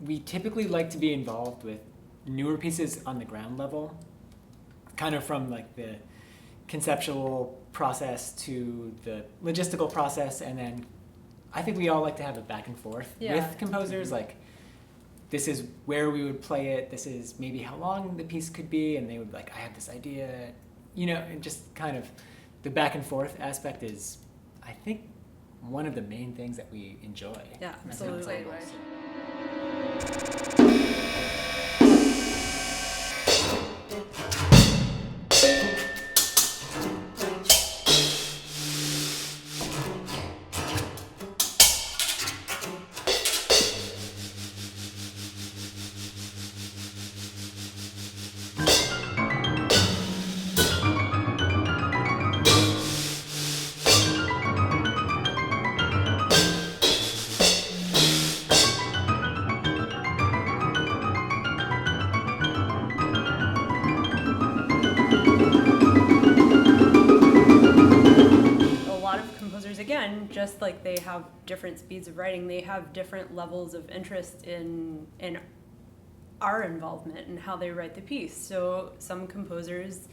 we typically like to be involved with newer pieces on the ground level, kind of from like the conceptual process to the logistical process, and then I think we all like to have a back and forth with composers, like this is where we would play it, this is maybe how long the piece could be, and they would be like, I have this idea, and just kind of the back and forth aspect is, I think, one of the main things that we enjoy. Yeah, absolutely. Again, just like they have different speeds of writing, they have different levels of interest in our involvement and how they write the piece. So some composers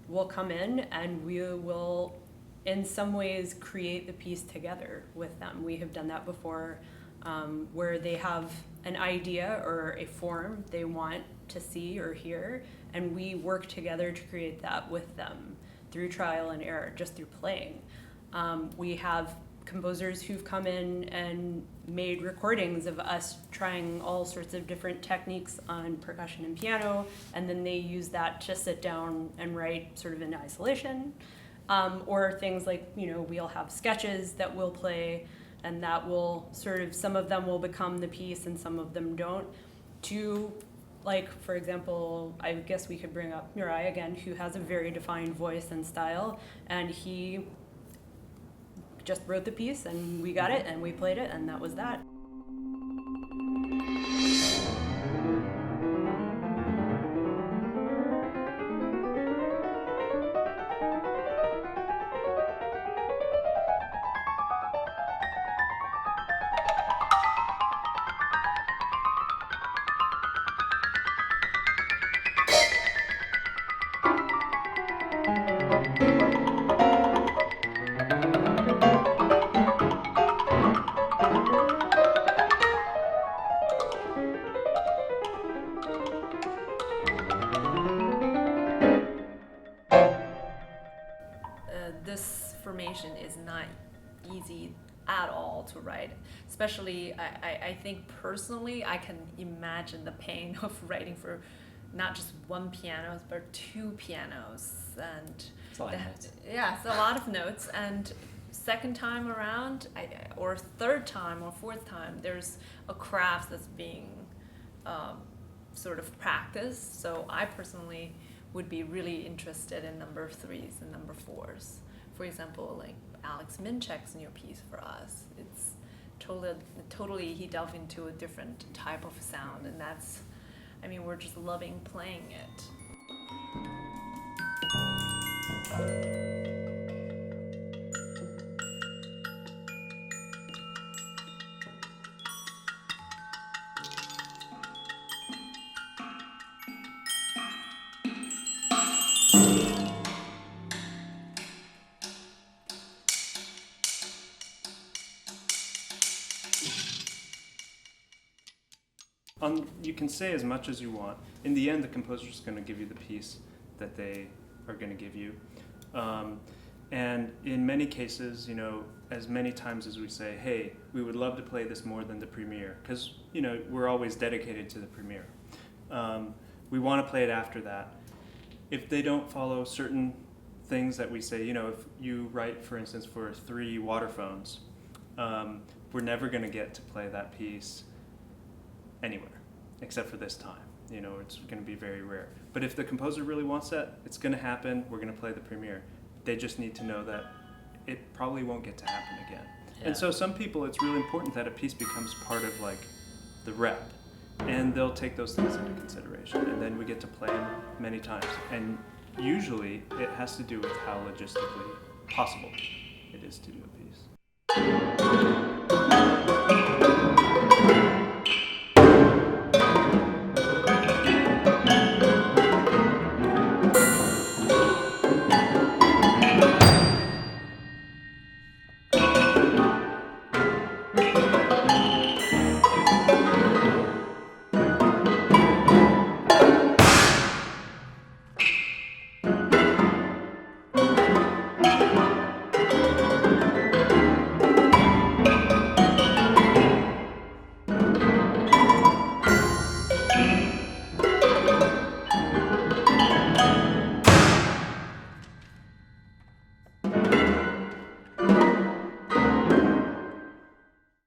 will come in and we will, in some ways, create the piece together with them. We have done that before, where they have an idea or a form they want to see or hear, and we work together to create that with them through trial and error, just through playing. We have composers who've come in and made recordings of us trying all sorts of different techniques on percussion and piano, and then they use that to sit down and write sort of in isolation. Or things like, we'll have sketches that we'll play, and that will sort of, some of them will become the piece and some of them don't. To, like, for example, I guess we could bring up Murail again, who has a very defined voice and style, and he just wrote the piece and we got it and we played it and that was that. This formation is not easy at all to write. Especially, I think personally, I can imagine the pain of writing for not just one piano, but two pianos. And it's a lot of notes. Yeah, it's a lot of notes. And second time around, or third time or fourth time, there's a craft that's being sort of practiced. So I personally would be really interested in number threes and number fours. For example, like Alex Mincek's new piece for us. It's totally he delved into a different type of sound, and that's, we're just loving playing it. You can say as much as you want. In the end, the composer's going to give you the piece that they are going to give you. And in many cases, as many times as we say, hey, we would love to play this more than the premiere, because, we're always dedicated to the premiere. We want to play it after that. If they don't follow certain things that we say, if you write, for instance, for 3 waterphones, we're never going to get to play that piece anywhere, except for this time. It's going to be very rare. But if the composer really wants that, it's going to happen. We're going to play the premiere. They just need to know that it probably won't get to happen again. Yeah. And so some people, it's really important that a piece becomes part of like the rep, and they'll take those things into consideration. And then we get to play them many times. And usually it has to do with how logistically possible it is to do a piece.